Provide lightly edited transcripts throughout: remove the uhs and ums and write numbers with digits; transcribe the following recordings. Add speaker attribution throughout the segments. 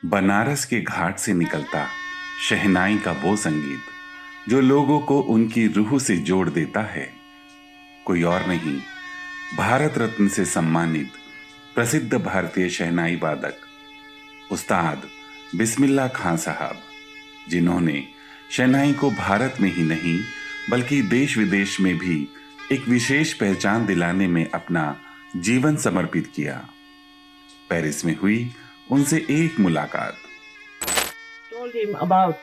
Speaker 1: बनारस के घाट से निकलता शहनाई का वो संगीत जो लोगों को उनकी रूह से जोड़ देता है, कोई और नहीं, भारत रत्न से सम्मानित प्रसिद्ध भारतीय शहनाई वादक उस्ताद बिस्मिल्लाह खान साहब, जिन्होंने शहनाई को भारत में ही नहीं बल्कि देश विदेश में भी एक विशेष पहचान दिलाने में अपना जीवन समर्पित किया। पेरिस में हुई उनसे एक मुलाकात।
Speaker 2: Told him about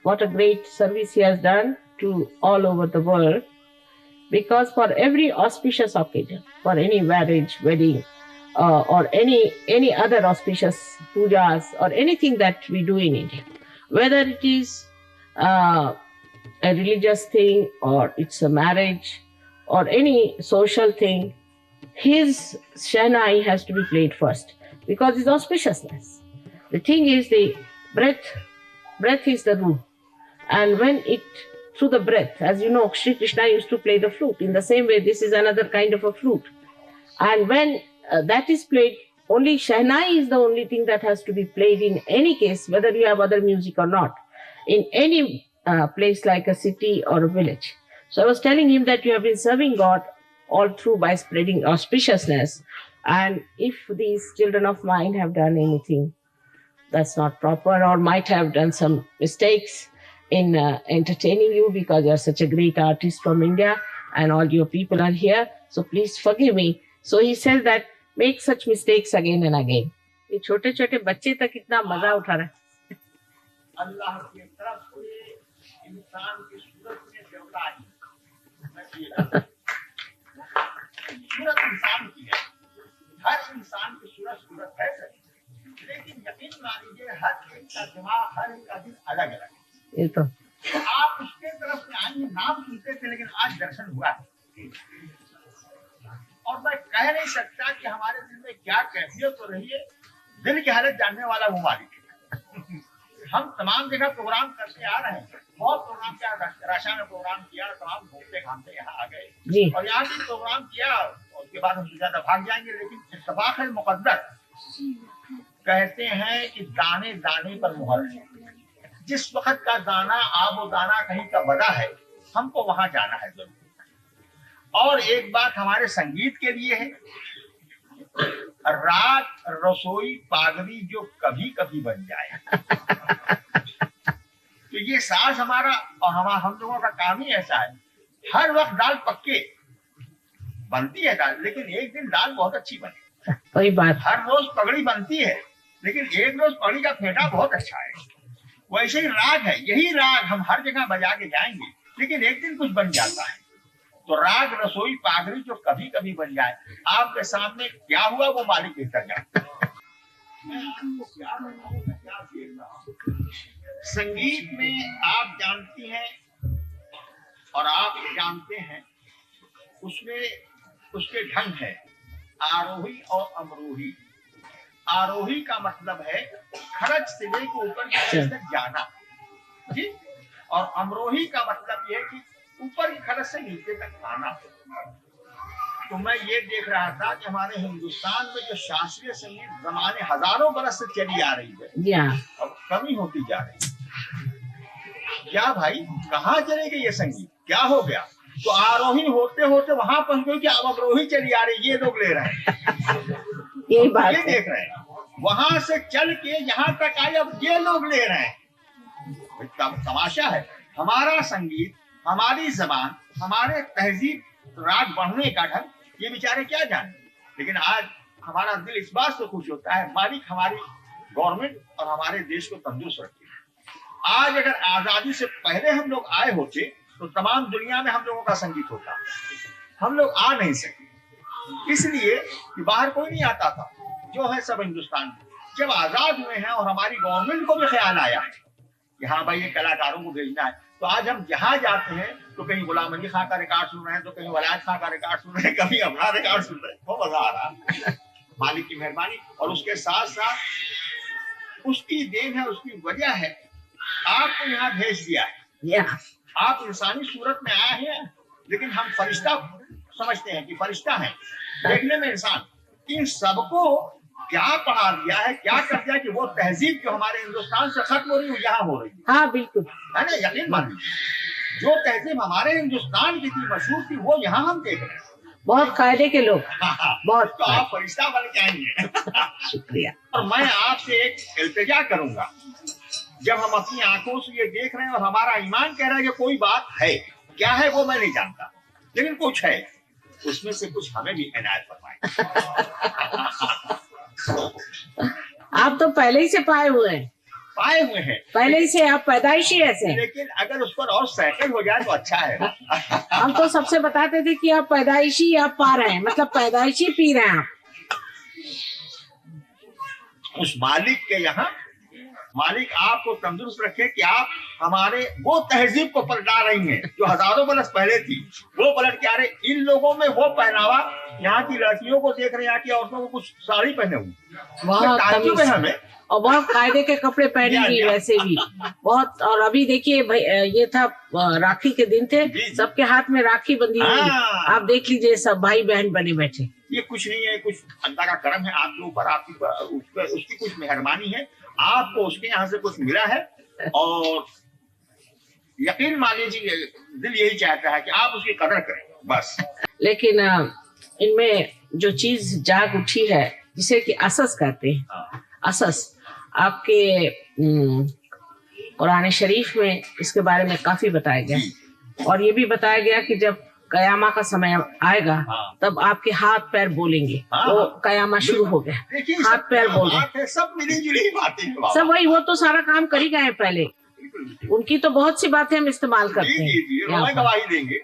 Speaker 2: what a great service he has done to all over the world, because for every auspicious occasion, for any marriage, wedding, or any other auspicious pujas or anything that we do in India, whether it is a religious thing or it's a marriage or any social thing, his Shennai has to be played first because it's auspiciousness. The thing is the breath is the root. And when it, through the breath, as you know, Shri Krishna used to play the flute. In the same way, this is another kind of a flute. And when that is played, only Shehnai is the only thing that has to be played in any case, whether you have other music or not, in any place like a city or a village. So I was telling him that you have been serving God all through by spreading auspiciousness. And if these children of mine have done anything that's not proper or might have done some mistakes in entertaining you because you're such a great artist from India and all your people are here, so please forgive me. So he says that make such mistakes again and again. ये छोटे छोटे बच्चे तक इतना मजा उठा रहे हैं।
Speaker 3: अल्लाह की तरफ से इंसान की सूरत में देवता आई। सूरत इंसान की है, हर इंसान की सूरत है, लेकिन यकीन मानिए हर एक का दिमाग, हर एक का दिल अलग अलग है।
Speaker 2: ये तो
Speaker 3: आप उसके तरफ से आएंगे, नाम सुनते थे लेकिन आज दर्शन हुआ है। और मैं कह नहीं सकता कि हमारे दिल में क्या कैफियत हो रही है, दिल की हालत जानने वाला वो मालिक है। हम तमाम जगह प्रोग्राम करते आ रहे हैं, बहुत प्रोग्राम किया, राशा में प्रोग्राम किया, तमाम घूमते घामते यहाँ आ गए और यहाँ भी प्रोग्राम किया। उसके बाद हम ज्यादा भाग जाएंगे, लेकिन इत्तफाक है मुकद्दर। कहते हैं कि दाने दाने पर मुहर है। जिस वक्त का दाना आबो दाना कहीं का बदा है, हमको वहां जाना है जरूर। और एक बात हमारे संगीत के लिए है, रात रसोई पागली जो कभी कभी बन जाए। तो ये साज हमारा और हम लोगों का काम ही ऐसा है। हर वक्त दाल पक्के बनती है दाल, लेकिन एक दिन दाल बहुत अच्छी बने।
Speaker 2: वही बात।
Speaker 3: हर रोज पगड़ी बनती है, लेकिन एक रोज पगड़ी का फेटा बहुत अच्छा है। वैसे ही राग है, यही राग हम हर जगह बजा के जाएंगे, लेकिन एक दिन कुछ बन जाता है। तो राग रसोई पागड़ी जो कभी कभी बन जाए, आपके सामने क्या हुआ वो मालिक बेहतर जानता है। मैं आपको क्या बताऊं, मैं क्या देख रहा हूं। संगीत में आप जानती हैं और आप जानते हैं, उसमें उसके ढंग है आरोही और अवरोही। आरोही का मतलब है खरज सिरे के ऊपर तक जाना जी, और अमरोही का मतलब यह है कि ऊपर की खरज से नीचे तक आना। तो मैं ये देख रहा था कि हमारे हिंदुस्तान में जो शास्त्रीय संगीत जमाने हजारों बरस से चली आ रही है, अब कमी होती जा रही है। क्या भाई, कहाँ चले गए ये संगीत, क्या हो गया? तो आरोही होते होते वहां पहुंच गए कि अब अवरोही चली आ रही, ये लोग ले रहे हैं।
Speaker 2: यही बात
Speaker 3: ये देख रहे हैं, वहां से चल के यहाँ तक आए, अब ये लोग ले रहे हैं। तमाशा है। हमारा संगीत, हमारी जबान, हमारे तहजीब, राग बढ़ने का ढंग, ये बेचारे क्या जाने। लेकिन आज हमारा दिल इस बात से खुश होता है, मालिक हमारी गवर्नमेंट और हमारे देश को तंदुरुस्त रखे। आज अगर आजादी से पहले हम लोग आए होते तो तमाम दुनिया में हम लोगों का संगीत होता। हम लोग आ नहीं सके, इसलिए कि बाहर कोई नहीं आता था, जो है सब हिंदुस्तान में। जब आजाद हुए हैं और हमारी गवर्नमेंट को भी ख्याल आया है कि हाँ भाई ये कलाकारों को भेजना है, तो आज हम जहाँ जाते हैं तो कहीं गुलाम अली खां का रिकॉर्ड सुन रहे हैं, तो कहीं वलायत खां का रिकॉर्ड सुन रहे हैं, कभी अपना रिकॉर्ड सुन रहे हैं। बहुत मजा आ रहा है, मालिक की मेहरबानी। और उसके साथ साथ उसकी देन है, उसकी वजह है आपको यहाँ भेज दिया है। आप इंसानी सूरत में आए हैं, लेकिन हम फरिश्ता समझते हैं कि फरिश्ता है, देखने में इंसान। इन सबको क्या पढ़ा दिया है, क्या कर दिया कि वो तहजीब जो हमारे हिंदुस्तान से खत्म हो रही है यहाँ हो रही है।
Speaker 2: हाँ बिल्कुल,
Speaker 3: है ना, यकीन मानिए जो तहजीब हमारे हिंदुस्तान की थी, मशहूर थी, वो यहाँ हम देख रहे हैं।
Speaker 2: बहुत कायदे के लोग, बहुत।
Speaker 3: तो आप फरिश्ता बन के आएंगे।
Speaker 2: शुक्रिया।
Speaker 3: और मैं आपसे एक इल्तिजा करूंगा, जब हम अपनी आंखों से ये देख रहे हैं और हमारा ईमान कह रहा है कि कोई बात है, क्या है वो मैं नहीं जानता, लेकिन कुछ है, उसमें से कुछ हमें भी इनायत फरमाएं।
Speaker 2: आप तो पहले ही से पाए हुए हैं, पहले ही से आप पैदाइशी ऐसे हैं।
Speaker 3: लेकिन अगर उस पर और सेटल हो जाए तो अच्छा है।
Speaker 2: हम तो सबसे बताते थे कि आप पैदाइशी आप पा रहे हैं, मतलब पैदाइशी पी रहे हैं आप।
Speaker 3: उस मालिक के यहाँ, मालिक आपको तंदुरुस्त रखे कि आप हमारे वो तहजीब को पलटा रही हैं जो हजारों बरस पहले थी, वो पलट के आ रहे। इन लोगों में वो पहनावा, यहाँ की लड़कियों को देख रहे हैं, यहाँ की औरतों को कुछ साड़ी पहने हुए हमें,
Speaker 2: और बहुत कायदे के कपड़े पहनेंगी वैसे भी बहुत। और अभी देखिए भाई, ये था राखी के दिन थे, सबके हाथ में राखी बंधी हुई, आप देख लीजिए सब भाई बहन बने बैठे।
Speaker 3: ये कुछ नहीं है, कुछ अल्लाह का करम है आपके ऊपर, आपकी उसकी कुछ मेहरबानी है, आपको उसके यहाँ से कुछ मिला है। और यकीन मान लीजिए दिल यही चाहता है कि आप उसकी कदर करें बस।
Speaker 2: लेकिन इनमें जो चीज जाग उठी है जिसे कि असस कहते हैं, असस, आपके कुरान शरीफ में इसके बारे में काफी बताया गया, और ये भी बताया गया कि जब कयामा का समय आएगा तब आपके हाथ पैर बोलेंगे। वो कयामा शुरू हो गया, हाथ पैर बोल रहे,
Speaker 3: सब मिली जुली बातें,
Speaker 2: सब वही, वो तो सारा काम कर ही गए पहले, उनकी तो बहुत सी बातें हम इस्तेमाल करते हैं।
Speaker 3: गवाही देंगे,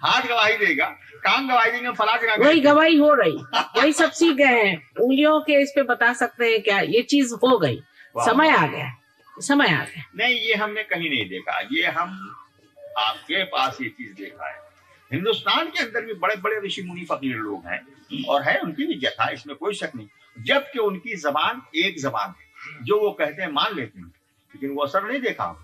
Speaker 3: हाथ गवाही देगा, काम गवाही देंगे, फला जगह
Speaker 2: वही गवाही हो रही, वही सब सीख गए हैं, उंगलियों के इस पे बता सकते हैं क्या ये चीज हो गई, समय आ गया, समय आ गया।
Speaker 3: नहीं, ये हमने कहीं नहीं देखा, ये हम आपके पास ये चीज देखा है। हिंदुस्तान के अंदर भी बड़े बड़े ऋषि मुनि फकीर लोग हैं और है, उनकी भी जथा, इसमें कोई शक नहीं, जबकि उनकी जबान एक जबान है, जो वो कहते हैं मान लेते हैं, लेकिन वो असर नहीं देखा।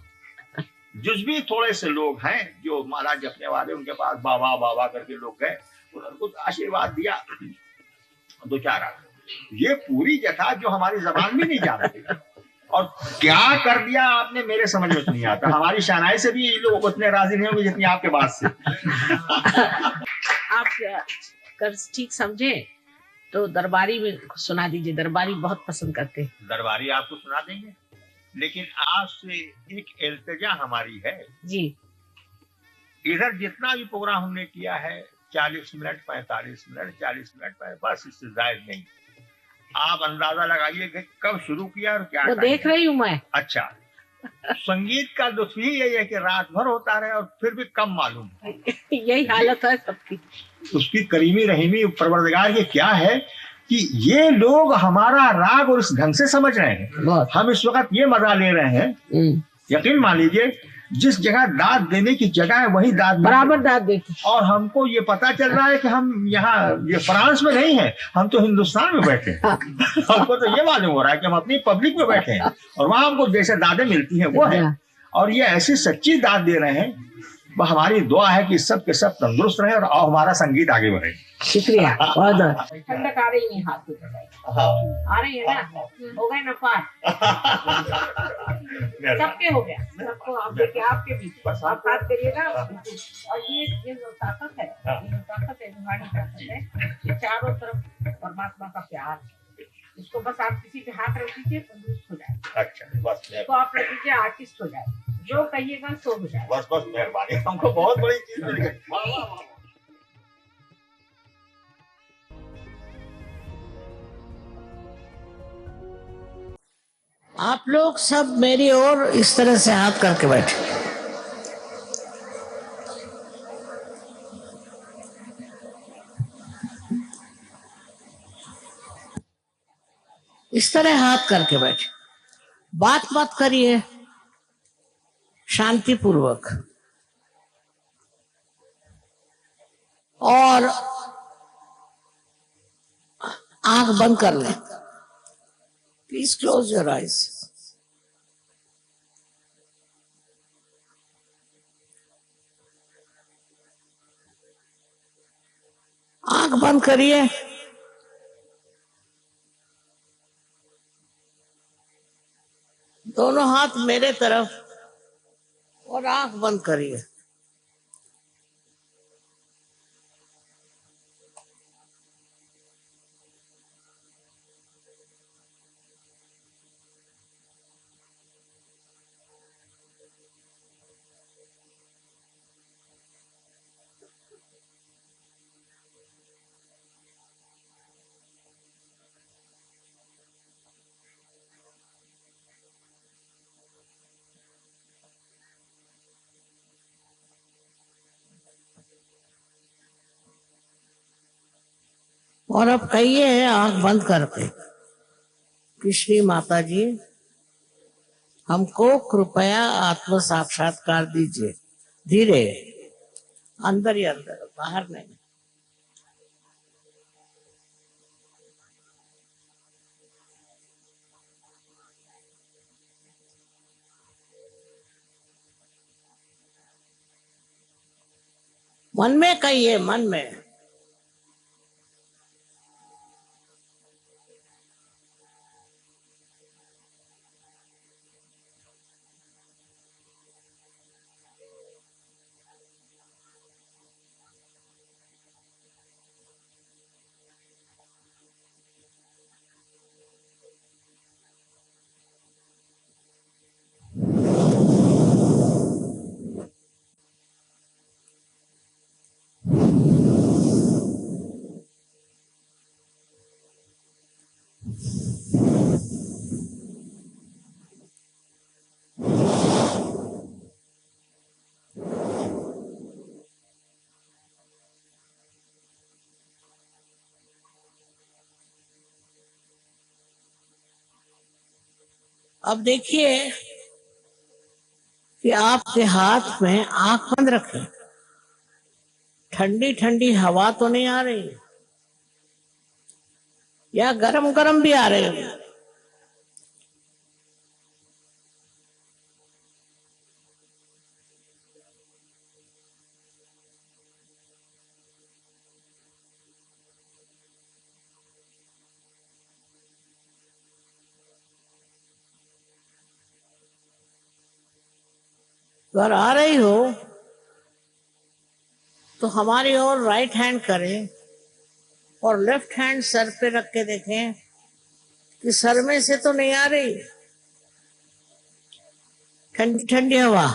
Speaker 3: जुज़वी थोड़े से लोग हैं जो माला जपने वाले, उनके पास बाबा बाबा करके लोग गए, उन्होंने कुछ आशीर्वाद दिया, दो चार। ये पूरी जथा जो हमारी जबान भी नहीं जानती, और क्या कर दिया आपने, मेरे समझ में नहीं आता। हमारी शहनाई से भी लोग उतने राजी नहीं होंगे जितनी आपके बात से।
Speaker 2: आप कर ठीक समझे तो दरबारी में सुना दीजिए, दरबारी बहुत पसंद करते हैं।
Speaker 3: दरबारी आपको सुना देंगे, लेकिन आपसे एक इल्तिजा हमारी है
Speaker 2: जी।
Speaker 3: इधर जितना भी प्रोग्राम हमने किया है 40 मिनट 45 मिनट 40 मिनट, बस इससे जायद नहीं। आप अंदाजा लगाइए कि कब शुरू किया और क्या।
Speaker 2: वो देख रही हूँ मैं।
Speaker 3: अच्छा, संगीत का दुख ही यही है कि रात भर होता रहे और फिर भी कम मालूम।
Speaker 2: यही हालत है सबकी।
Speaker 3: उसकी करीमी रहीमी परवरदिगार की क्या है कि ये लोग हमारा राग और इस ढंग से समझ रहे हैं। हम इस वक्त ये मजा ले रहे हैं, यकीन मान लीजिए जिस जगह दाद देने की जगह है वही दाद
Speaker 2: बराबर दाद देते।
Speaker 3: और हमको ये पता चल रहा है कि हम यहाँ ये फ्रांस में नहीं है, हम तो हिंदुस्तान में बैठे हैं। हमको तो ये मालूम हो रहा है कि हम अपनी पब्लिक में बैठे हैं और वहां हमको जैसे दादें मिलती हैं वो है, और ये ऐसी सच्ची दाद दे रहे हैं। हमारी दुआ है कि सब के सब तंदुरुस्त रहे और हमारा संगीत आगे बढ़े।
Speaker 2: शुक्रिया। ठंडक आ रही नहीं, हाथ आ रही है ना, हो गए ना पार, सबके हो गया, सबको आप देखिए, आपके भी आप बात करिएगा। और ये जो ताकत है, ये जो ताकत है, रूहानी ताकत है, ये चारों तरफ परमात्मा का प्यार है। इसको बस आप किसी पे हाथ रख दीजिए, तंदुरुस्त हो जाए। अच्छा, बस इसको आप रख दीजिए, आर्टिस्ट हो जाए, जो कहिएगा सो हो जाए। बस बस मेहरबानी, हमको बहुत बड़ी चीज मिल गई। वाह वाह वाह। आप लोग सब मेरी ओर इस तरह से हाथ करके बैठे। इस तरह हाथ करके बैठे, बात मत करिए, शांति पूर्वक। और आंख बंद कर लें। Please close your eyes. आंख बंद करिए
Speaker 4: दोनों हाथ मेरे तरफ और आंख बंद करिए। और अब कहिए आंख बंद करके कि श्री माता जी हमको कृपया आत्म साक्षात्कार दीजिए। धीरे, अंदर ही अंदर, बाहर नहीं। मन में कहिए, मन में। अब देखिए कि आपके हाथ में आंख बंद रखें। ठंडी ठंडी हवा तो नहीं आ रही, या गरम गरम भी आ रही है? अगर आ रही हो तो हमारी ओर राइट हैंड करें और लेफ्ट हैंड सर पे रख के देखें कि सर में से तो नहीं आ रही ठंडी ठंडी हवा।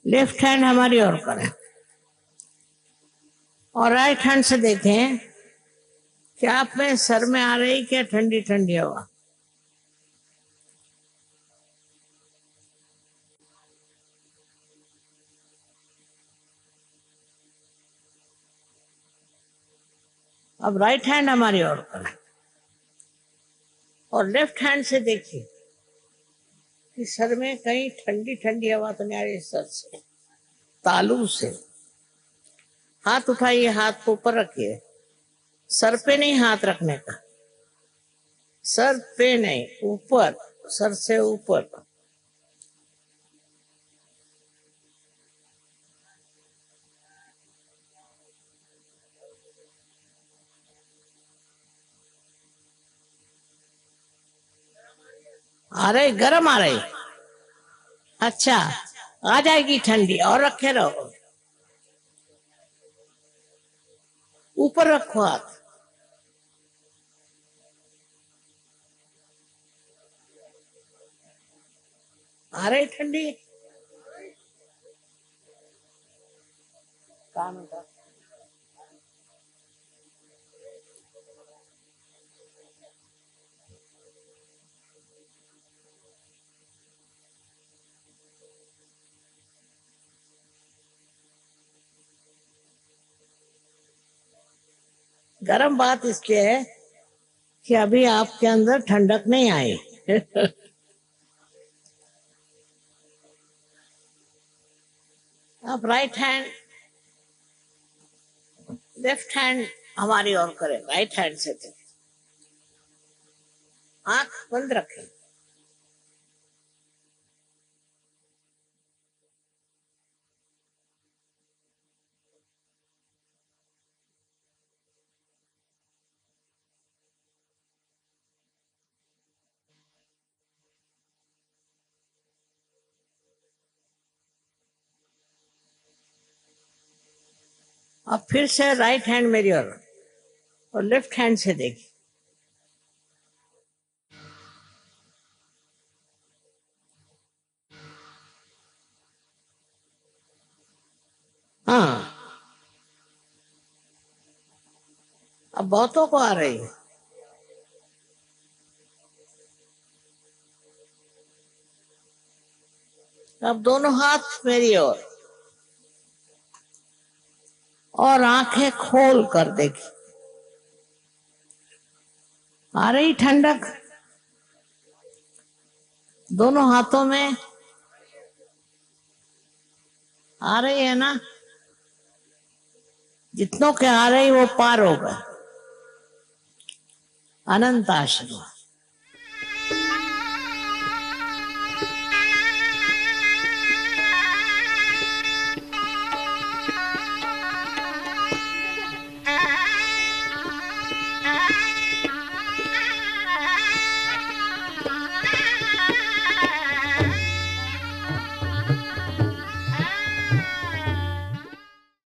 Speaker 4: लेफ्ट हैंड हमारी ओर करें और राइट हैंड से देखें कि आप में सर में आ रही क्या ठंडी ठंडी हवा। अब राइट हैंड हमारी ओर करें और लेफ्ट हैंड से देखिए कि सर में कहीं ठंडी ठंडी हवा तो नहीं आ रही। सर से, तालू से हाथ उठाइए, हाथ को ऊपर रखिए। सर पे नहीं हाथ रखने का, सर पे नहीं, ऊपर, सर से ऊपर। आ रही, गरम आ रही? अच्छा, आ जाएगी ठंडी, और रखे रहो। ऊपर रखो हाथ। आ रही ठंडी? काम है। गरम बात इसलिए है कि अभी आपके अंदर ठंडक नहीं आई। आप राइट हैंड, लेफ्ट हैंड हमारी ओर करें, राइट हैंड से थे। आंख बंद रखें। अब फिर से राइट हैंड मेरी और लेफ्ट हैंड से देखिए। हाँ, अब बहुतों को आ रही है। अब दोनों हाथ मेरी और आंखें खोल कर देखी। आ रही ठंडक दोनों हाथों में, आ रही है ना? जितनों के आ रही वो पार हो गए। अनंत आशीर्वाद।